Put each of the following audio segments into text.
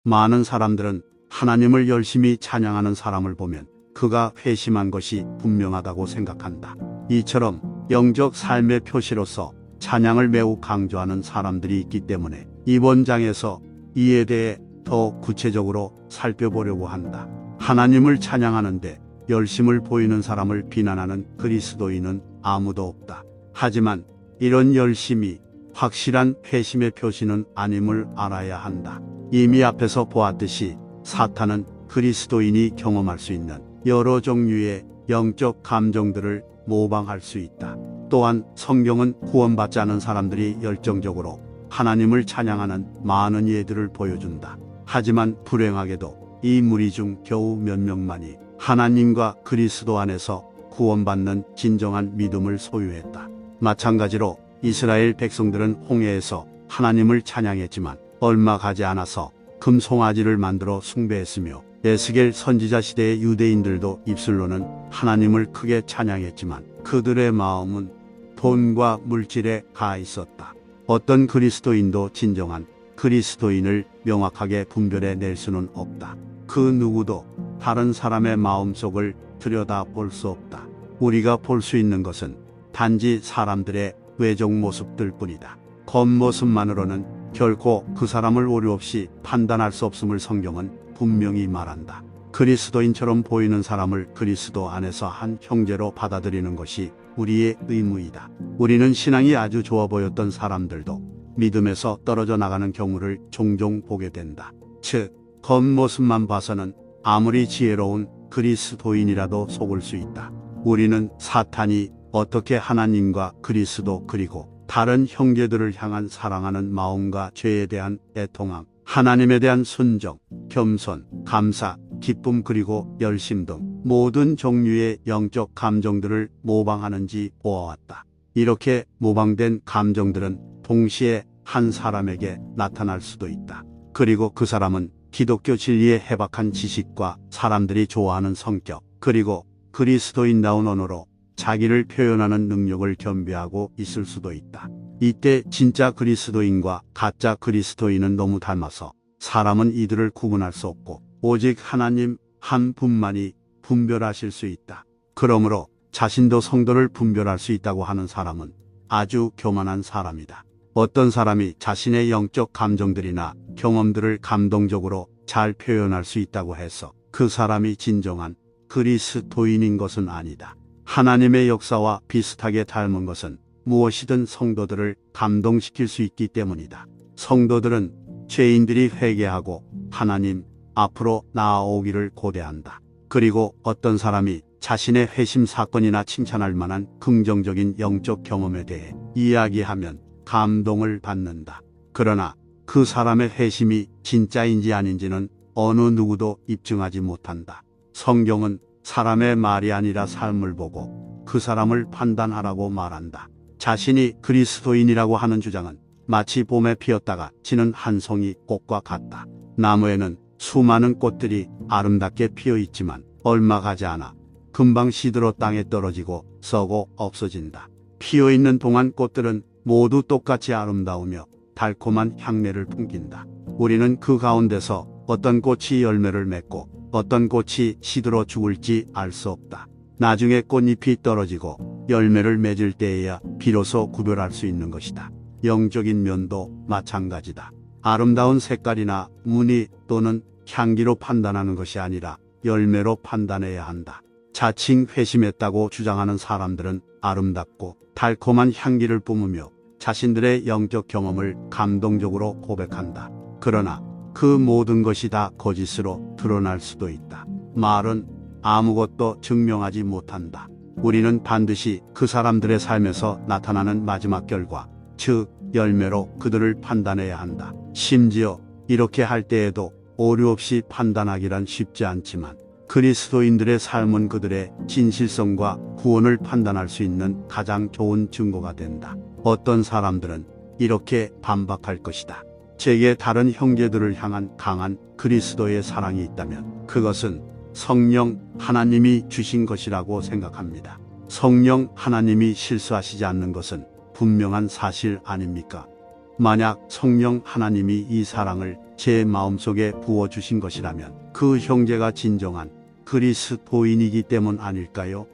많은 사람들은 하나님을 열심히 찬양하는 사람을 보면 그가 회심한 것이 분명하다고 생각한다. 이처럼 영적 삶의 표시로서 찬양을 매우 강조하는 사람들이 있기 때문에 이번 장에서 이에 대해 더 구체적으로 살펴보려고 한다. 하나님을 찬양하는데 열심을 보이는 사람을 비난하는 그리스도인은 아무도 없다. 하지만 이런 열심이 확실한 회심의 표시는 아님을 알아야 한다. 이미 앞에서 보았듯이 사탄은 그리스도인이 경험할 수 있는 여러 종류의 영적 감정들을 모방할 수 있다. 또한 성경은 구원받지 않은 사람들이 열정적으로 하나님을 찬양하는 많은 예들을 보여준다. 하지만 불행하게도 이 무리 중 겨우 몇 명만이 하나님과 그리스도 안에서 구원받는 진정한 믿음을 소유했다. 마찬가지로 이스라엘 백성들은 홍해에서 하나님을 찬양했지만 얼마 가지 않아서 금송아지를 만들어 숭배했으며 에스겔 선지자 시대의 유대인들도 입술로는 하나님을 크게 찬양했지만 그들의 마음은 돈과 물질에 가 있었다. 어떤 그리스도인도 진정한 그리스도인을 명확하게 분별해 낼 수는 없다. 그 누구도 다른 사람의 마음속을 들여다볼 수 없다. 우리가 볼 수 있는 것은 단지 사람들의 외적 모습들 뿐이다. 겉모습만으로는 결코 그 사람을 오류 없이 판단할 수 없음을 성경은 분명히 말한다. 그리스도인처럼 보이는 사람을 그리스도 안에서 한 형제로 받아들이는 것이 우리의 의무이다. 우리는 신앙이 아주 좋아 보였던 사람들도 믿음에서 떨어져 나가는 경우를 종종 보게 된다. 즉, 겉모습만 봐서는 아무리 지혜로운 그리스도인이라도 속을 수 있다. 우리는 사탄이 어떻게 하나님과 그리스도 그리고 다른 형제들을 향한 사랑하는 마음과 죄에 대한 애통함, 하나님에 대한 순종, 겸손, 감사, 기쁨 그리고 열심 등 모든 종류의 영적 감정들을 모방하는지 보아왔다. 이렇게 모방된 감정들은 동시에 한 사람에게 나타날 수도 있다. 그리고 그 사람은 기독교 진리의 해박한 지식과 사람들이 좋아하는 성격, 그리고 그리스도인다운 언어로 자기를 표현하는 능력을 겸비하고 있을 수도 있다. 이때 진짜 그리스도인과 가짜 그리스도인은 너무 닮아서 사람은 이들을 구분할 수 없고 오직 하나님 한 분만이 분별하실 수 있다. 그러므로 자신도 성도를 분별할 수 있다고 하는 사람은 아주 교만한 사람이다. 어떤 사람이 자신의 영적 감정들이나 경험들을 감동적으로 잘 표현할 수 있다고 해서 그 사람이 진정한 그리스도인인 것은 아니다. 하나님의 역사와 비슷하게 닮은 것은 무엇이든 성도들을 감동시킬 수 있기 때문이다. 성도들은 죄인들이 회개하고 하나님 앞으로 나아오기를 고대한다. 그리고 어떤 사람이 자신의 회심 사건이나 칭찬할 만한 긍정적인 영적 경험에 대해 이야기하면 감동을 받는다. 그러나 그 사람의 회심이 진짜인지 아닌지는 어느 누구도 입증하지 못한다. 성경은 사람의 말이 아니라 삶을 보고 그 사람을 판단하라고 말한다. 자신이 그리스도인이라고 하는 주장은 마치 봄에 피었다가 지는 한 송이 꽃과 같다. 나무에는 수많은 꽃들이 아름답게 피어 있지만 얼마 가지 않아 금방 시들어 땅에 떨어지고 썩어 없어진다. 피어 있는 동안 꽃들은 모두 똑같이 아름다우며 달콤한 향내를 풍긴다. 우리는 그 가운데서 어떤 꽃이 열매를 맺고 어떤 꽃이 시들어 죽을지 알 수 없다. 나중에 꽃잎이 떨어지고 열매를 맺을 때에야 비로소 구별할 수 있는 것이다. 영적인 면도 마찬가지다. 아름다운 색깔이나 무늬 또는 향기로 판단하는 것이 아니라 열매로 판단해야 한다. 자칭 회심했다고 주장하는 사람들은 아름답고 달콤한 향기를 뿜으며 자신들의 영적 경험을 감동적으로 고백한다. 그러나 그 모든 것이 다 거짓으로 드러날 수도 있다. 말은 아무것도 증명하지 못한다. 우리는 반드시 그 사람들의 삶에서 나타나는 마지막 결과, 즉 열매로 그들을 판단해야 한다. 심지어 이렇게 할 때에도 오류 없이 판단하기란 쉽지 않지만 그리스도인들의 삶은 그들의 진실성과 구원을 판단할 수 있는 가장 좋은 증거가 된다. 어떤 사람들은 이렇게 반박할 것이다. 제게 다른 형제들을 향한 강한 그리스도의 사랑이 있다면 그것은 성령 하나님이 주신 것이라고 생각합니다. 성령 하나님이 실수하시지 않는 것은 분명한 사실 아닙니까? 만약 성령 하나님이 이 사랑을 제 마음속에 부어주신 것이라면 그 형제가 진정한 그리스도인이기 때문 아닐까요?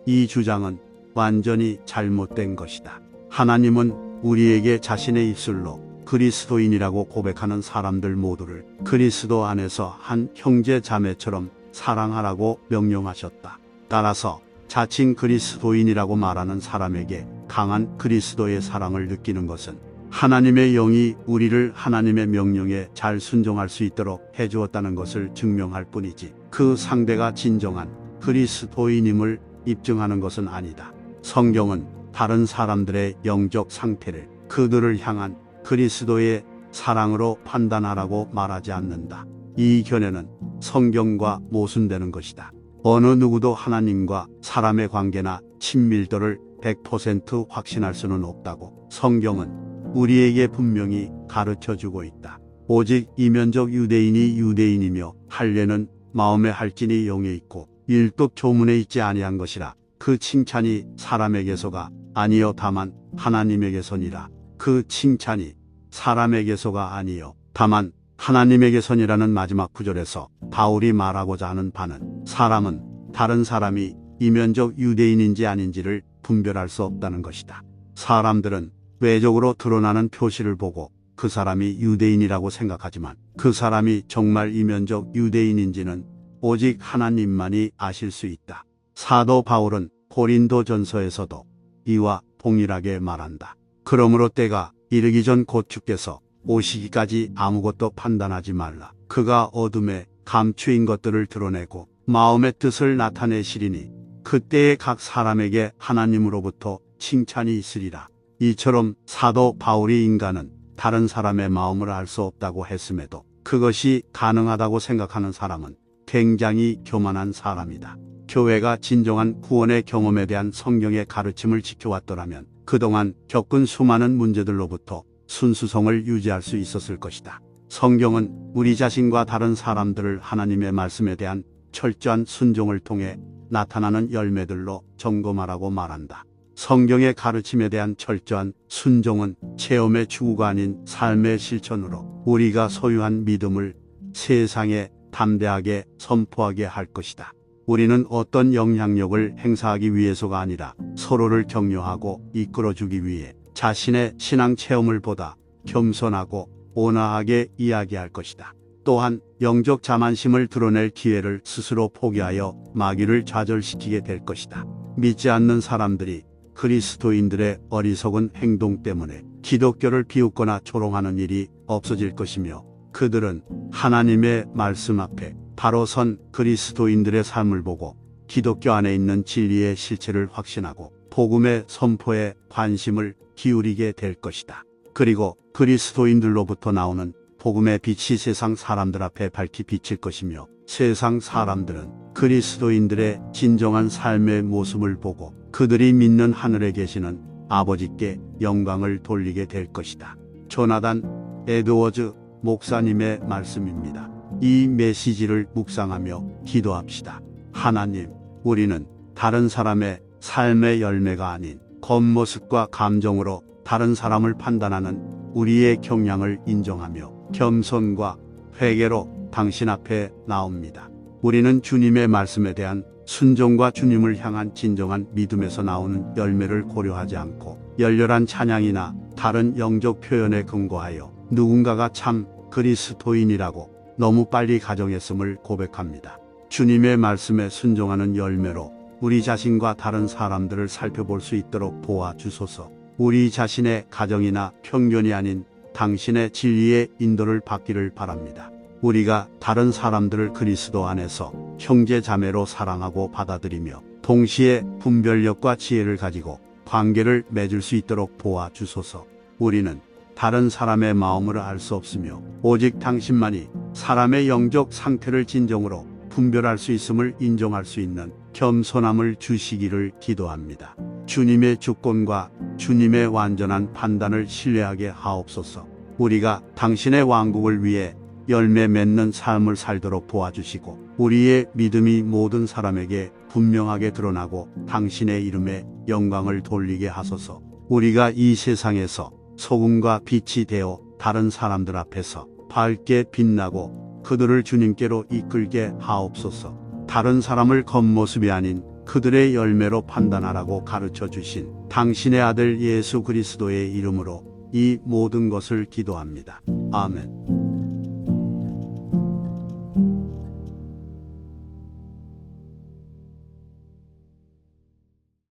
이 주장은 완전히 잘못된 것이다. 하나님은 우리에게 자신의 입술로 그리스도인이라고 고백하는 사람들 모두를 그리스도 안에서 한 형제 자매처럼 사랑하라고 명령하셨다. 따라서 자칭 그리스도인이라고 말하는 사람에게 강한 그리스도의 사랑을 느끼는 것은 하나님의 영이 우리를 하나님의 명령에 잘 순종할 수 있도록 해주었다는 것을 증명할 뿐이지 그 상대가 진정한 그리스도인임을 입증하는 것은 아니다. 성경은 다른 사람들의 영적 상태를 그들을 향한 그리스도의 사랑으로 판단하라고 말하지 않는다. 이 견해는 성경과 모순되는 것이다. 어느 누구도 하나님과 사람의 관계나 친밀도를 100% 확신할 수는 없다고 성경은 우리에게 분명히 가르쳐주고 있다. 오직 이면적 유대인이 유대인이며 할례는 마음의 할진이 영에 있고 율법 조문에 있지 아니한 것이라 그 칭찬이 사람에게서가 아니요 다만 하나님에게서니라. 그 칭찬이 사람에게서가 아니요 다만 하나님에게서니라는 마지막 구절에서 바울이 말하고자 하는 바는 사람은 다른 사람이 이면적 유대인인지 아닌지를 분별할 수 없다는 것이다. 사람들은 외적으로 드러나는 표시를 보고 그 사람이 유대인이라고 생각하지만 그 사람이 정말 이면적 유대인인지는 오직 하나님만이 아실 수 있다. 사도 바울은 고린도전서에서도 이와 동일하게 말한다. 그러므로 때가 이르기 전 곧 주께서 오시기까지 아무것도 판단하지 말라. 그가 어둠에 감추인 것들을 드러내고 마음의 뜻을 나타내시리니 그때에 각 사람에게 하나님으로부터 칭찬이 있으리라. 이처럼 사도 바울이 인간은 다른 사람의 마음을 알 수 없다고 했음에도 그것이 가능하다고 생각하는 사람은 굉장히 교만한 사람이다. 교회가 진정한 구원의 경험에 대한 성경의 가르침을 지켜왔더라면 그동안 겪은 수많은 문제들로부터 순수성을 유지할 수 있었을 것이다. 성경은 우리 자신과 다른 사람들을 하나님의 말씀에 대한 철저한 순종을 통해 나타나는 열매들로 점검하라고 말한다. 성경의 가르침에 대한 철저한 순종은 체험의 추구가 아닌 삶의 실천으로 우리가 소유한 믿음을 세상에 담대하게 선포하게 할 것이다. 우리는 어떤 영향력을 행사하기 위해서가 아니라 서로를 격려하고 이끌어주기 위해 자신의 신앙 체험을 보다 겸손하고 온화하게 이야기할 것이다. 또한 영적 자만심을 드러낼 기회를 스스로 포기하여 마귀를 좌절시키게 될 것이다. 믿지 않는 사람들이 그리스도인들의 어리석은 행동 때문에 기독교를 비웃거나 조롱하는 일이 없어질 것이며 그들은 하나님의 말씀 앞에 바로 선 그리스도인들의 삶을 보고 기독교 안에 있는 진리의 실체를 확신하고 복음의 선포에 관심을 기울이게 될 것이다. 그리고 그리스도인들로부터 나오는 복음의 빛이 세상 사람들 앞에 밝히 비칠 것이며 세상 사람들은 그리스도인들의 진정한 삶의 모습을 보고 그들이 믿는 하늘에 계시는 아버지께 영광을 돌리게 될 것이다. 조나단 에드워즈 목사님의 말씀입니다. 이 메시지를 묵상하며 기도합시다. 하나님, 우리는 다른 사람의 삶의 열매가 아닌 겉모습과 감정으로 다른 사람을 판단하는 우리의 경향을 인정하며 겸손과 회개로 당신 앞에 나옵니다. 우리는 주님의 말씀에 대한 순종과 주님을 향한 진정한 믿음에서 나오는 열매를 고려하지 않고 열렬한 찬양이나 다른 영적 표현에 근거하여 누군가가 참 그리스도인이라고 너무 빨리 가정했음을 고백합니다. 주님의 말씀에 순종하는 열매로 우리 자신과 다른 사람들을 살펴볼 수 있도록 도와주소서. 우리 자신의 가정이나 편견이 아닌 당신의 진리의 인도를 받기를 바랍니다. 우리가 다른 사람들을 그리스도 안에서 형제 자매로 사랑하고 받아들이며 동시에 분별력과 지혜를 가지고 관계를 맺을 수 있도록 도와주소서. 우리는 다른 사람의 마음을 알 수 없으며 오직 당신만이 사람의 영적 상태를 진정으로 분별할 수 있음을 인정할 수 있는 겸손함을 주시기를 기도합니다. 주님의 주권과 주님의 완전한 판단을 신뢰하게 하옵소서. 우리가 당신의 왕국을 위해 열매 맺는 삶을 살도록 도와주시고 우리의 믿음이 모든 사람에게 분명하게 드러나고 당신의 이름에 영광을 돌리게 하소서. 우리가 이 세상에서 소금과 빛이 되어 다른 사람들 앞에서 밝게 빛나고 그들을 주님께로 이끌게 하옵소서. 다른 사람을 겉모습이 아닌 그들의 열매로 판단하라고 가르쳐 주신 당신의 아들 예수 그리스도의 이름으로 이 모든 것을 기도합니다. 아멘.